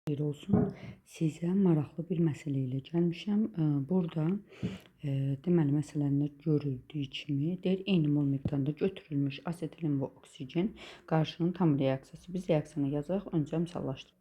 Xeyir olsun. Sizə maraqlı bir məsələ ilə gəlmişəm. Burada deməli məsələndə görüldüyü kimi deyir eyni mol miqdarında götürülmüş asetilin və oksigen qarşının tam reaksiyası. Biz reaksiyanı yazaq, öncə misallaşdıraq.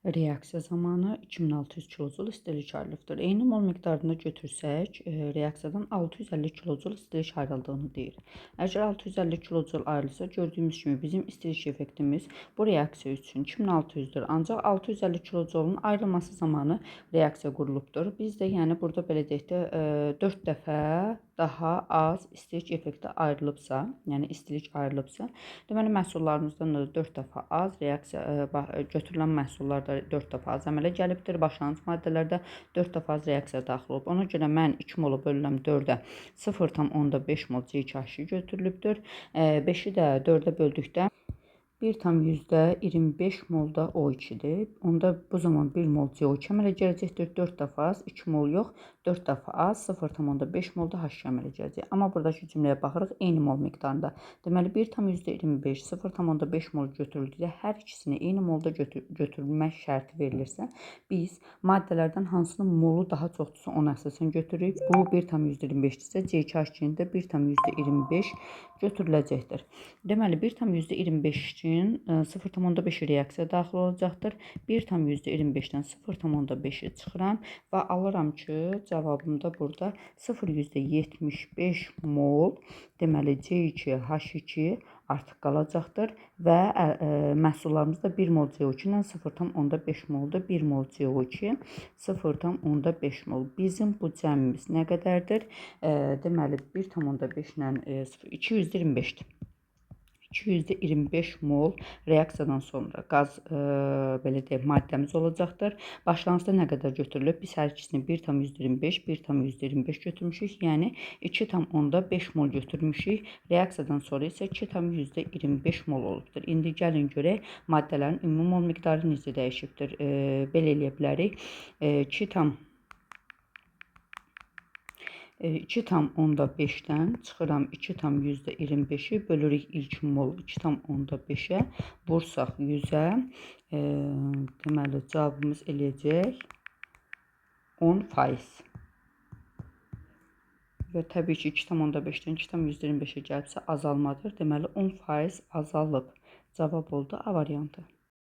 Reaksiya zamanı 2600 kilojul istilik ayrılıbdır. Eyni mol miqdarında götürsək, reaksiyadan 650 kilojul istilik ayrıldığını deyir. Əgər 650 kilojul ayrılsa, gördüyümüz kimi bizim istilik effektimiz bu reaksiya üçün 2600-dür. Ancaq 650 kilojolun ayrılması zamanı reaksiya qurulubdur. Biz də yəni burada belə deyək də 4 dəfə daha az istilik effekti ayrılıbsa, yəni istilik ayrılıbsa, deməli məhsullarımızdan da 4 dəfə az reaksiya götürülən məhsullar da 4 dəfə az əmələ gəlibdir. Başlanğıc maddələrdə 4 dəfə az reaksiya daxil olub. Ona görə mən 2 molu bölürəm 4-ə 0,5 mol C2H2 götürülübdür. 5-i də 4-ə böldükdə 1,25 mol da O2-dir. Onda bu zaman 1 mol CO2 əmələ gələcəkdir. 4 dəfə az, 2 mol yox, 4 dəfə az, 0,5 mol da H2 əmələ gələcək. Amma buradakı cümləyə baxırıq, eyni mol miqdarında. Deməli 1,25, 0,5 mol götürüldükdə hər ikisini eyni molda götürülmək şərti verilirsə, biz maddələrdən hansının molu daha çoxdursa ona əsasən götürürük. Bu 1,25-dirsə, C2H2-nin də 1,25 götürüləcəkdir. Deməli 1,25-in 0,5 reaksiya daxil olacaqdır. 1,25-dən 0,5-i çıxıram və alıram ki, cavabımda burada 0,75 mol, deməli C2H2 artıq qalacaqdır və məhsullarımızda 1 mol CO2 ilə 0,5 moldur. 1 mol CO2 0,5 mol. Bizim bu cəmimiz nə qədərdir? Deməli 1,5 ilə 225-dir. 225 mol reaksiyadan sonra qaz belə deyək maddəmiz olacaqdır. Başlanğıcda nə qədər götürülüb? Biz hər ikisini 1,25, 1,25 götürmüşük. Yəni 2,5 mol götürmüşük. Reaksiyadan sonra isə 2,25 mol olubdur. İndi gəlin görək maddələrin ümumi mol miqdarı necə dəyişibdir. Belə eləyə bilərik. 2,5-dən çıxıram 2,25-i bölürük ilk mol 2,5-ə vursaq 100-ə, deməli cavabımız eləyəcək 10%. Və təbii ki 2,5-dən 2,25-ə gəlibsə azalmadır. Deməli 10% azalıb. Cavab oldu A variantı.